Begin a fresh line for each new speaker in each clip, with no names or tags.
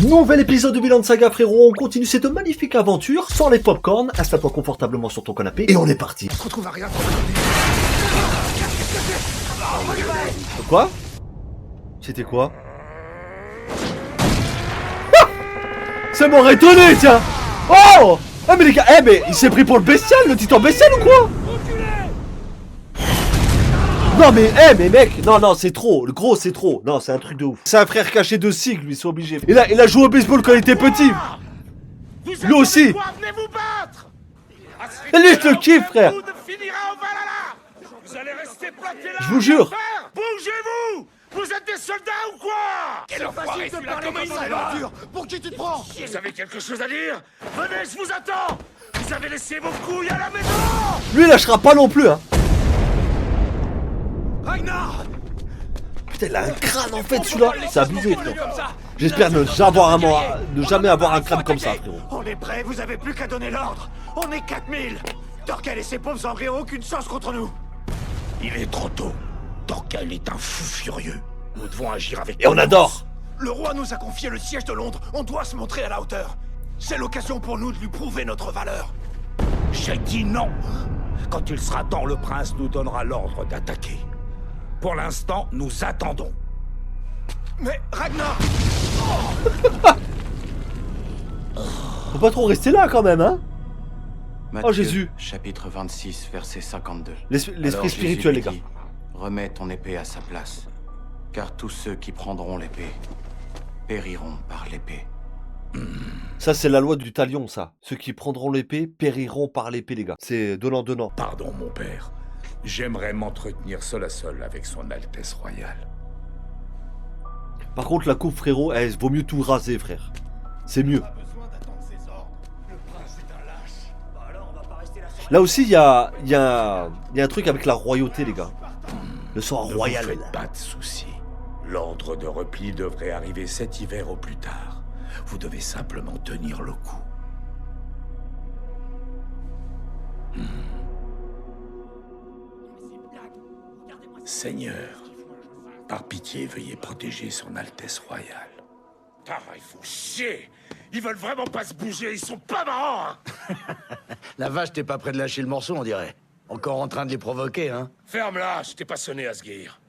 Nouvel épisode de Vinland Saga, frérot. On continue cette magnifique aventure sans les popcorn. Installe-toi confortablement sur ton canapé et on est parti.
On se retrouve à rien.
Quoi? C'était quoi? Ça m'aurait étonné, tiens. Oh! Ah mais les gars, mais il s'est pris pour le bestial, le titan bestial ou quoi? Non mais, mais mec, non, c'est trop, le gros c'est trop, non c'est un truc de ouf. C'est un frère caché de Sig, lui, c'est obligé. Il a joué au baseball quand il était petit. Lui aussi.
Venez vous battre.
Lui je le kiffe, frère.
Vous allez rester plantés là.
Je vous jure.
Bougez-vous. Vous êtes des soldats ou quoi? Quel enfoiré celui-là, comment il s'en va? Pour qui tu te prends? Vous avez quelque chose à dire? Venez, je vous attends. Vous avez laissé vos couilles à la maison.
Lui il lâchera pas non plus, hein.
Ragnar!
Putain, il a un crâne en fait celui-là. C'est abusé, frère. J'espère ne jamais avoir un crâne comme ça, frérot.
On est prêts, vous avez plus qu'à donner l'ordre. On est 4000. Torkel et ses pauvres anglais ont aucune chance contre nous. Il est trop tôt. Torkel est un fou furieux. Nous devons agir avec...
Et on adore.
Le roi nous a confié le siège de Londres. On doit se montrer à la hauteur. C'est l'occasion pour nous de lui prouver notre valeur. J'ai dit non. Quand il sera temps, le prince nous donnera l'ordre d'attaquer. Pour l'instant, nous attendons. Mais Ragnar!
Faut pas trop rester là quand même, hein.
Matthieu,
Oh Jésus.
Chapitre 26, verset 52.
L'esprit
Alors
spirituel, les
Jésus
gars.
lui dit, remets ton épée à sa place, car tous ceux qui prendront l'épée périront par l'épée.
Ça, c'est la loi du talion, ça. Ceux qui prendront l'épée périront par l'épée, les gars. C'est donnant.
Pardon, mon père. J'aimerais m'entretenir seul à seul avec son Altesse Royale.
Par contre, la coupe, frérot, vaut mieux tout raser, frère. C'est mieux. Là aussi, il y a un truc avec la royauté, les gars. Le sang royal.
Ne vous faites pas de soucis. L'ordre de repli devrait arriver cet hiver au plus tard. Vous devez simplement tenir le coup. Seigneur, par pitié, veuillez protéger son Altesse Royale. Ah, il faut chier. Ils veulent vraiment pas se bouger, ils sont pas marrants, hein.
La vache, t'es pas près de lâcher le morceau, on dirait. Encore en train de les provoquer, hein.
Ferme-la, je t'ai pas sonné, Asgeir.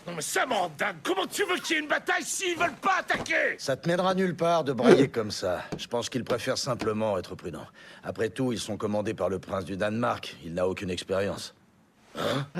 Non mais ça me rend dingue. Comment tu veux qu'il y ait une bataille s'ils veulent pas attaquer?
Ça te mènera nulle part de brailler comme ça. Je pense qu'ils préfèrent simplement être prudents. Après tout, ils sont commandés par le prince du Danemark. Il n'a aucune expérience.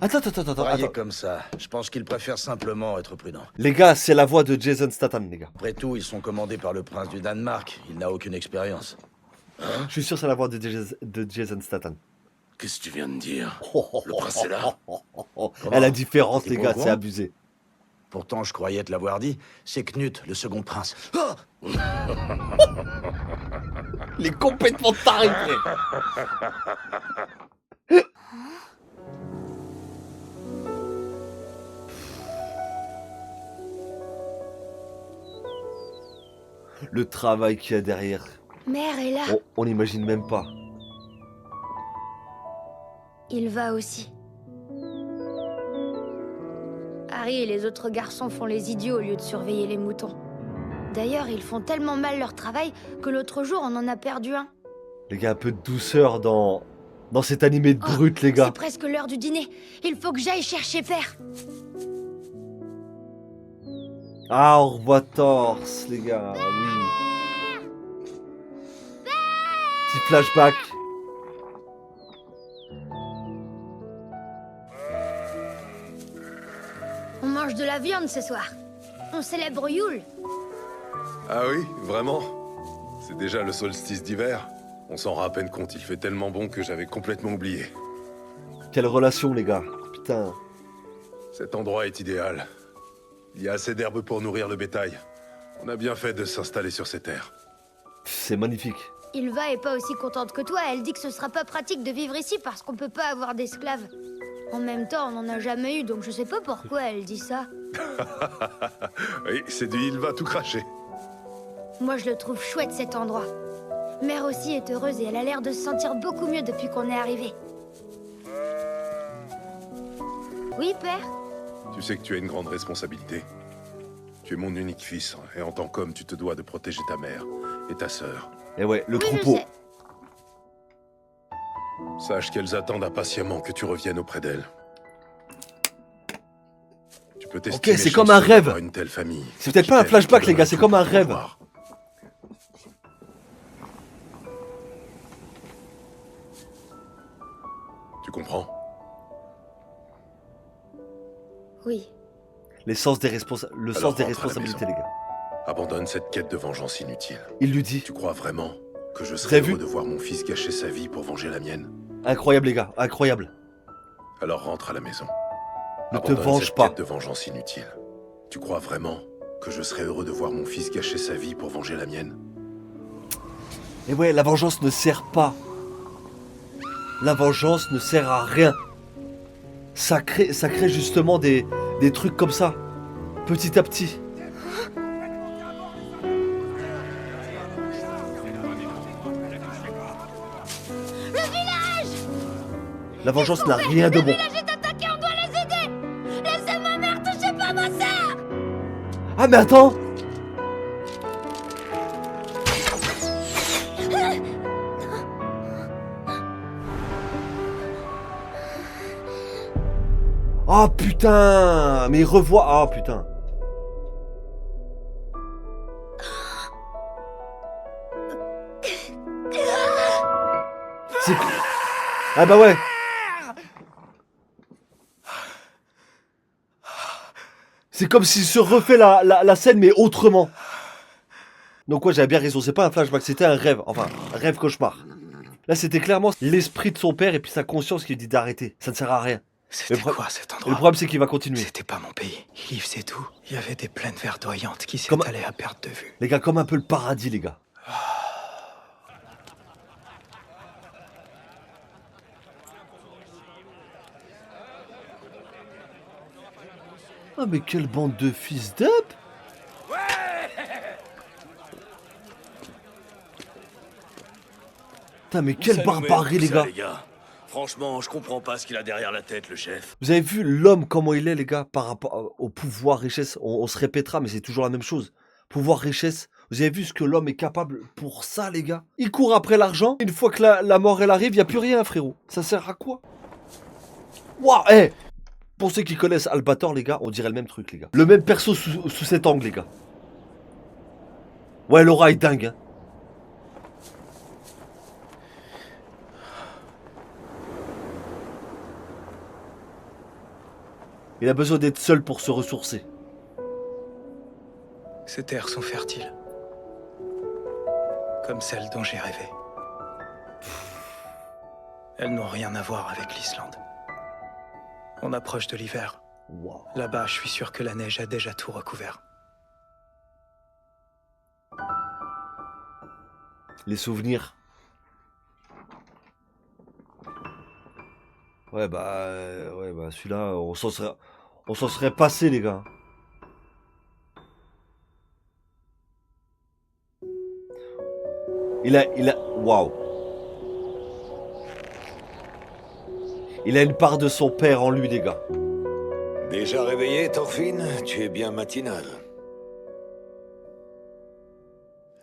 Attends.
Brailler comme ça. Je pense qu'ils préfèrent simplement être prudents.
Les gars, c'est la voix de Jason Statham, les gars.
Après tout, ils sont commandés par le prince du Danemark. Il n'a aucune expérience.
Je suis sûr que c'est la voix de Jason Statham.
Qu'est-ce que tu viens de dire? Le prince est là.
La différence,
T'es
les
pas
gars,
au courant?
c'est abusé.
Pourtant, je croyais te l'avoir dit. C'est Knut, le second prince.
Il est complètement taré, frère. Le travail qu'il y a derrière,
Mère est là.
on n'imagine même pas.
Il va aussi. Harry et les autres garçons font les idiots au lieu de surveiller les moutons. D'ailleurs, ils font tellement mal leur travail que l'autre jour, on en a perdu un.
Les gars, un peu de douceur dans cet animé de brut, les
C'est
gars.
presque l'heure du dîner. Il faut que j'aille chercher Père.
Ah, on revoit Torse, les gars, oui. Petit flashback.
On mange de la viande ce soir. On célèbre Yule.
Ah oui, vraiment? C'est déjà le solstice d'hiver. On s'en rend à peine compte, il fait tellement bon que j'avais complètement oublié.
Quelle relation, les gars. Putain.
Cet endroit est idéal. Il y a assez d'herbe pour nourrir le bétail. On a bien fait de s'installer sur ces terres.
C'est magnifique.
Ylva est pas aussi contente que toi. Elle dit que ce sera pas pratique de vivre ici parce qu'on peut pas avoir d'esclaves. En même temps, on en a jamais eu, donc je sais pas pourquoi elle dit ça.
Oui, c'est du il va tout cracher.
Moi, je le trouve chouette, cet endroit. Mère aussi est heureuse et elle a l'air de se sentir beaucoup mieux depuis qu'on est arrivé. Oui, Père?
Tu sais que tu as une grande responsabilité. Tu es mon unique fils, et en tant qu'homme, tu te dois de protéger ta mère et ta sœur.
Et ouais, le
Oui, je
troupeau.
sais.
Sache qu'elles attendent impatiemment que tu reviennes auprès d'elles. Tu peux t'estimer
c'est comme un
chanceux
rêve.
d'avoir une telle famille.
C'est peut-être
qui
pas un
t'aime et
flashback,
te
les gars,
donne
c'est
tout
comme un
pour te
rêve.
voir. Tu comprends?
Oui.
Le sens des responsabilités,
rentre à la
les
maison.
gars.
Abandonne cette quête de vengeance inutile.
Il lui dit.
Tu crois vraiment que je
avez
serais
vu
heureux de voir mon fils gâcher sa vie pour venger la mienne?
Incroyable, les gars, incroyable.
Alors rentre à la maison.
Ne te
Abandonne
venge
cette
pas.
quête de vengeance inutile. Tu crois vraiment que je serais heureux de voir mon fils gâcher sa vie pour venger la mienne?
Et ouais, la vengeance ne sert pas. La vengeance ne sert à rien. Ça crée justement des trucs comme ça. Petit à petit. La vengeance n'a rien de bon.
Le village est attaqué, on doit les aider. Laissez ma mère, touchez pas ma sœur.
Ah mais attends. Ah putain. Mais il revoit. Ah putain. C'est... Ah bah ouais. C'est comme s'il se refait la scène mais autrement. Donc ouais, j'avais bien raison, c'est pas un flashback, c'était un rêve. Enfin, un rêve cauchemar. Là c'était clairement l'esprit de son père et puis sa conscience qui lui dit d'arrêter. Ça ne sert à rien.
C'était
Le pro-
quoi cet
Et le
endroit?
problème c'est qu'il va continuer.
C'était pas mon pays. Il y faisait tout. Il y avait des plaines verdoyantes qui
Comme-
s'étalaient à perte de vue.
Les gars, comme un peu le paradis les gars. Ah mais quelle bande de fils d'up. Putain mais quelle barbarie les gars.
Franchement, je comprends pas ce qu'il a derrière la tête, le chef.
Vous avez vu l'homme comment il est les gars par rapport au pouvoir, richesse. On se répétera mais c'est toujours la même chose. Pouvoir, richesse. Vous avez vu ce que l'homme est capable pour ça les gars. Il court après l'argent. Une fois que la mort elle arrive, il n'y a plus rien frérot. Ça sert à quoi? Waouh, eh. Pour ceux qui connaissent Albator les gars, on dirait le même truc les gars. Le même perso sous cet angle les gars. Ouais, l'aura est dingue hein. Il a besoin d'être seul pour se ressourcer.
Ces terres sont fertiles. Comme celles dont j'ai rêvé. Elles n'ont rien à voir avec l'Islande. On approche de l'hiver.
Waouh.
Là-bas, je suis sûr que la neige a déjà tout recouvert.
Les souvenirs. Ouais bah celui-là, on s'en serait passé les gars. Il a, waouh. Il a une part de son père en lui les gars.
Déjà réveillé, Thorfinn? Tu es bien matinal.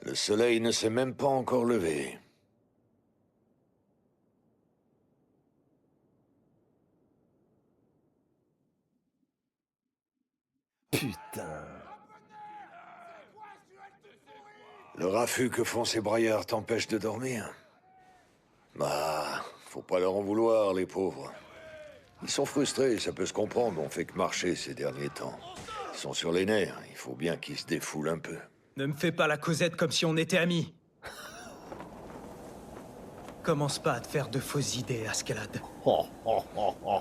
Le soleil ne s'est même pas encore levé.
Putain.
Le raffut que font ces braillards t'empêche de dormir? Bah, faut pas leur en vouloir, les pauvres. Ils sont frustrés, ça peut se comprendre, on fait que marcher ces derniers temps. Ils sont sur les nerfs, il faut bien qu'ils se défoulent un peu.
Ne me fais pas la causette comme si on était amis. Commence pas à te faire de fausses idées, Askeladd.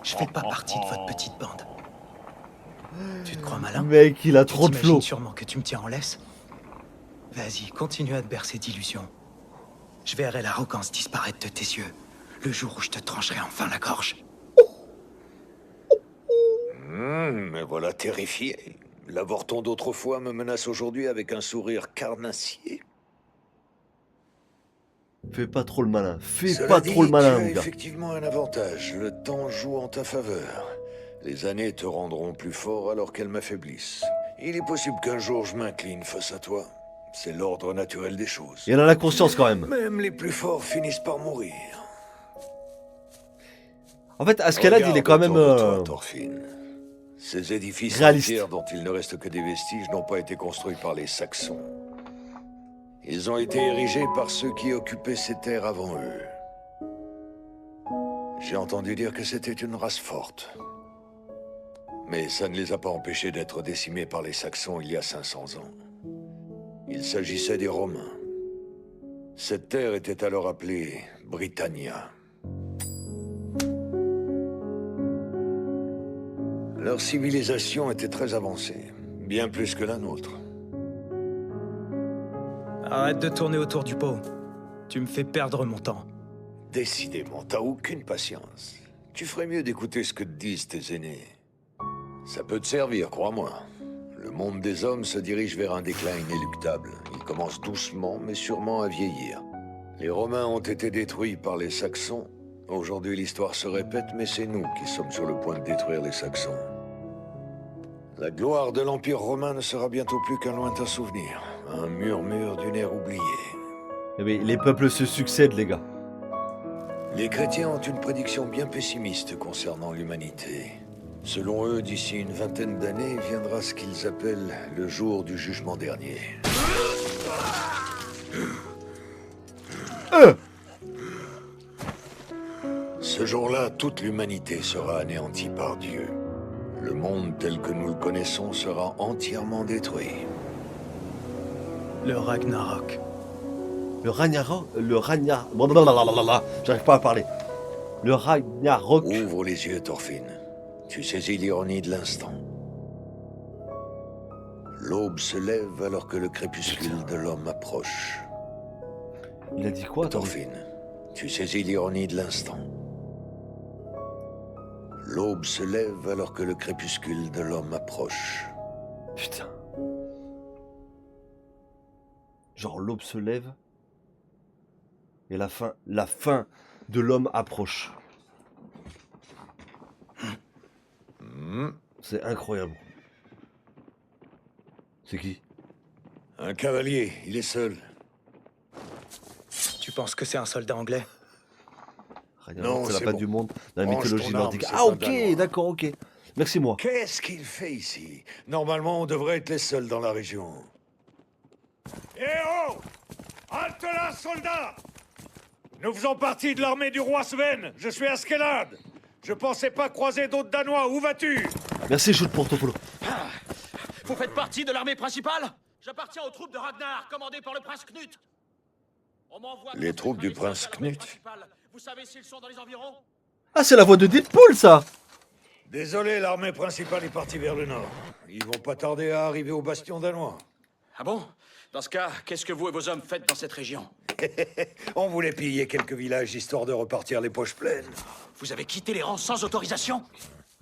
Je fais pas partie de votre petite bande. Tu te crois malin?
Mec, il a
Tu
trop de
t'imagines
flow.
sûrement que tu me tiens en laisse. Vas-y, continue à te bercer d'illusions. Je verrai l'arrogance disparaître de tes yeux, le jour où je te trancherai enfin la gorge.
Me voilà terrifié. L'avorton d'autrefois me menace aujourd'hui avec un sourire carnassier.
Fais pas trop le malin. Fais
Cela
pas
dit,
trop le malin,
tu as
mon gars.
effectivement un avantage. Le temps joue en ta faveur. Les années te rendront plus fort alors qu'elles m'affaiblissent. Il est possible qu'un jour je m'incline face à toi. C'est l'ordre naturel des choses.
Il en a la conscience quand même.
Même les plus forts finissent par mourir.
En fait, Askeladd, il est quand même...
Regarde autour de toi, Thorfinn. Ces édifices
réaliste.
entiers dont il ne reste que des vestiges n'ont pas été construits par les Saxons. Ils ont été érigés par ceux qui occupaient ces terres avant eux. J'ai entendu dire que c'était une race forte. Mais ça ne les a pas empêchés d'être décimés par les Saxons il y a 500 ans. Il s'agissait des Romains. Cette terre était alors appelée Britannia. Leur civilisation était très avancée, bien plus que la nôtre.
Arrête de tourner autour du pot. Tu me fais perdre mon temps.
Décidément, t'as aucune patience. Tu ferais mieux d'écouter ce que te disent tes aînés. Ça peut te servir, crois-moi. Le monde des hommes se dirige vers un déclin inéluctable. Il commence doucement, mais sûrement à vieillir. Les Romains ont été détruits par les Saxons. Aujourd'hui, l'histoire se répète, mais c'est nous qui sommes sur le point de détruire les Saxons. La gloire de l'Empire romain ne sera bientôt plus qu'un lointain souvenir. Un murmure d'une ère oubliée.
Eh bien, les peuples se succèdent, les gars.
Les chrétiens ont une prédiction bien pessimiste concernant l'humanité. Selon eux, d'ici une vingtaine d'années, viendra ce qu'ils appellent le jour du jugement dernier. Ce jour-là, toute l'humanité sera anéantie par Dieu. Le monde tel que nous le connaissons sera entièrement détruit.
Le Ragnarok.
Le Ragnarok... Blablabla. J'arrive pas à parler. Le Ragnarok...
Ouvre les yeux, Thorfinn. Tu saisis l'ironie de l'instant. L'aube se lève alors que le crépuscule de l'homme approche.
Il a dit quoi,
Thorfinn, tu saisis l'ironie de l'instant. L'aube se lève alors que le crépuscule de l'homme approche.
Putain. Genre l'aube se lève et la fin de l'homme approche. C'est incroyable. C'est qui?
Un cavalier, il est seul.
Tu penses que c'est un soldat anglais?
Non,
c'est la
c'est
fin
bon.
du monde dans la
Range
mythologie
ton arme,
nordique.
c'est
Ah
un
ok,
Danois.
d'accord, ok. Merci moi.
Qu'est-ce qu'il fait ici? Normalement, on devrait être les seuls dans la région. Eh oh! Halte là, soldats! Nous faisons partie de l'armée du roi Sven. Je suis Askeladd. Je pensais pas croiser d'autres Danois. Où vas-tu?
Merci Shoot pour Topolo.
Vous faites partie de l'armée principale? J'appartiens aux troupes de Ragnar, commandées par le prince Knut. On m'envoie
Les troupes du
contre les
prince
armées
Knut?
principales. Vous savez s'ils sont dans les environs?
Ah c'est la voix de Deadpool ça.
Désolé, l'armée principale est partie vers le nord. Ils vont pas tarder à arriver au bastion danois.
Ah bon? Dans ce cas, qu'est-ce que vous et vos hommes faites dans cette région?
On voulait piller quelques villages histoire de repartir les poches pleines.
Vous avez quitté les rangs sans autorisation?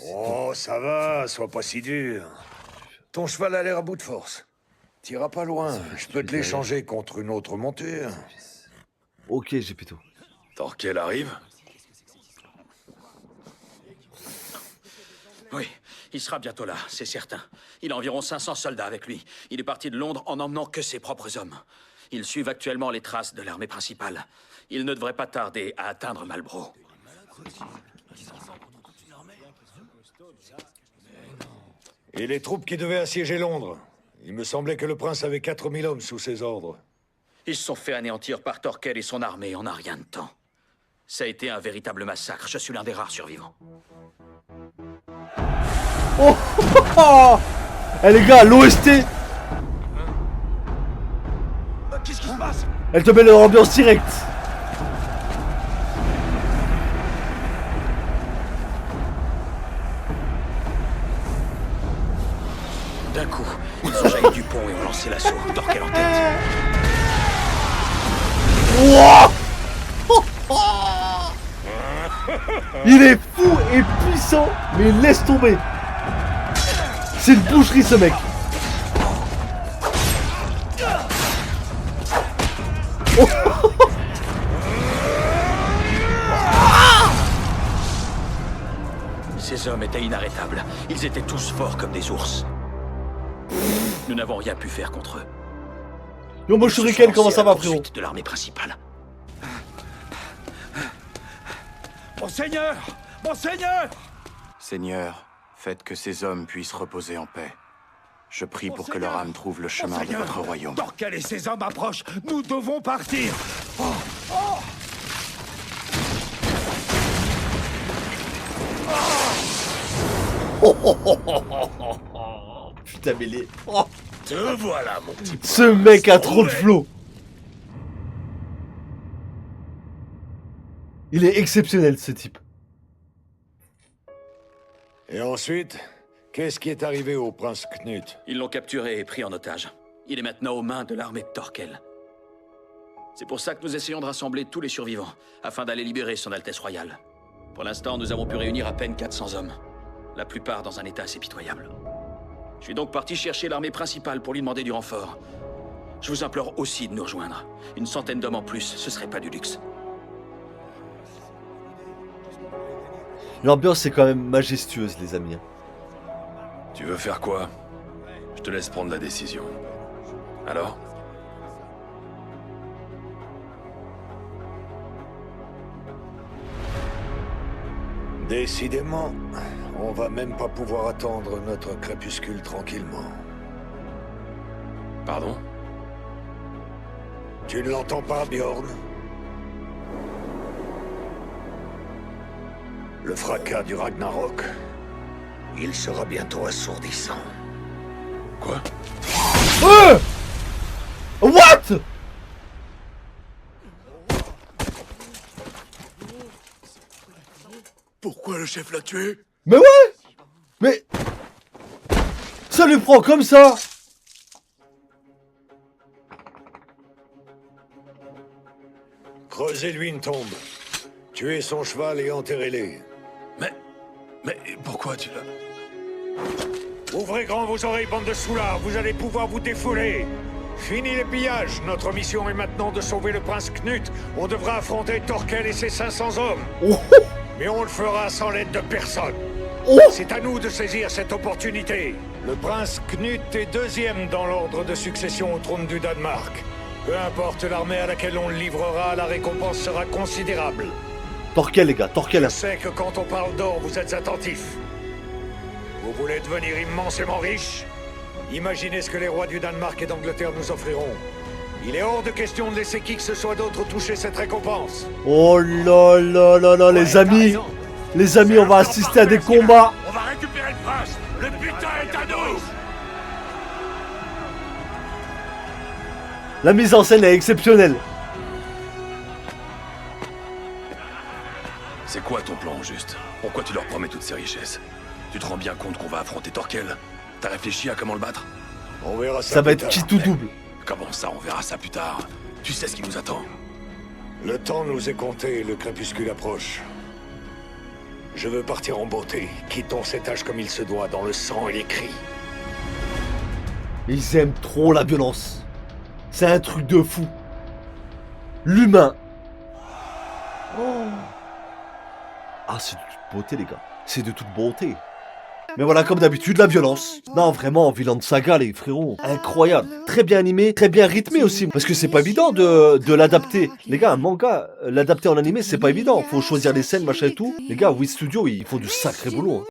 Oh, ça va, sois pas si dur. Ton cheval a l'air à bout de force. T'iras pas loin, je peux te l'échanger contre une autre monture.
Ok Gepetto.
Thorkel arrive?
Oui, il sera bientôt là, c'est certain. Il a environ 500 soldats avec lui. Il est parti de Londres en n'emmenant que ses propres hommes. Ils suivent actuellement les traces de l'armée principale. Il ne devrait pas tarder à atteindre Malbro.
Et les troupes qui devaient assiéger Londres? Il me semblait que le prince avait 4000 hommes sous ses ordres.
Ils se sont fait anéantir par Thorkel et son armée en un rien de temps. Ça a été un véritable massacre. Je suis l'un des rares survivants.
Oh eh les gars, l'OST,
Qu'est-ce qui se passe?
elle te met dans l'ambiance directe.
D'un coup, ils ont jailli du pont et ont lancé l'assaut. Thorkel en tête.
Wouah. Il est fou et puissant, mais laisse tomber. C'est une boucherie ce mec.
Ces hommes étaient inarrêtables. Ils étaient tous forts comme des ours. Nous n'avons rien pu faire contre eux.
Yo, moi,
Ils se
Shuriken,
sont
comment
lancés
ça
à la
va, frérot?
poursuite de l'armée principale.
Monseigneur! Monseigneur!
Seigneur, faites que ces hommes puissent reposer en paix. Je prie pour que leur âme trouve le chemin de
Monseigneur!
votre royaume.
Torquel et ses hommes approchent. Nous devons partir.
Putain, mais les... Oh,
Te voilà, mon petit.
ce mec a trop de flow. Il est exceptionnel, ce type.
Et ensuite, qu'est-ce qui est arrivé au prince Knut?
Ils l'ont capturé et pris en otage. Il est maintenant aux mains de l'armée de Torquel. C'est pour ça que nous essayons de rassembler tous les survivants, afin d'aller libérer son Altesse royale. Pour l'instant, nous avons pu réunir à peine 400 hommes. La plupart dans un état assez pitoyable. Je suis donc parti chercher l'armée principale pour lui demander du renfort. Je vous implore aussi de nous rejoindre. Une centaine d'hommes en plus, ce serait pas du luxe.
L'ambiance est quand même majestueuse, les amis.
Tu veux faire quoi? Je te laisse prendre la décision. Alors?
Décidément, on va même pas pouvoir attendre notre crépuscule tranquillement.
Pardon?
Tu ne l'entends pas, Bjorn? Le fracas du Ragnarok. Il sera bientôt assourdissant.
Quoi?
What?
Pourquoi le chef l'a tué?
Mais ouais! Mais... ça lui prend comme ça!
Creusez-lui une tombe. Tuez son cheval et enterrez-les.
Mais pourquoi tu l'as...
Ouvrez grand vos oreilles, bande de soulards, vous allez pouvoir vous défouler. Fini les pillages, notre mission est maintenant de sauver le prince Knut. On devra affronter Torquel et ses 500 hommes.
Oh,
Mais on le fera sans l'aide de personne.
oh.
C'est à nous de saisir cette opportunité. Le prince Knut est deuxième dans l'ordre de succession au trône du Danemark. Peu importe l'armée à laquelle on le livrera, la récompense sera considérable.
Torquel, les gars, Torquel.
Je sais que quand on parle d'or, vous êtes attentifs. Vous voulez devenir immensément riche? Imaginez ce que les rois du Danemark et d'Angleterre nous offriront. Il est hors de question de laisser qui que ce soit d'autre toucher cette récompense.
Oh là là là là, les amis. Les amis, on va assister à des combats.
On va récupérer le prince. Le butin est à nous.
La mise en scène est exceptionnelle.
C'est quoi ton plan, juste? Pourquoi tu leur promets toutes ces richesses? Tu te rends bien compte qu'on va affronter Torquel? T'as réfléchi à comment le battre?
On verra
Ça va
plus
être
tard.
qui tout double.
Comment ça, on verra ça plus tard? Tu sais ce qui nous attend?
Le temps nous est compté et le crépuscule approche. Je veux partir en beauté. Quittons cet âge comme il se doit, dans le sang et les cris.
Ils aiment trop la violence. C'est un truc de fou. L'humain. Oh. Ah, c'est de toute beauté, les gars. C'est de toute beauté. Mais voilà, comme d'habitude, la violence. Non, vraiment, Vinland Saga, les frérots. Incroyable. Très bien animé, très bien rythmé aussi. Parce que c'est pas évident de l'adapter. Les gars, un manga, l'adapter en animé, c'est pas évident. Faut choisir les scènes, machin et tout. Les gars, Wii Studio, ils font du sacré boulot. Hein.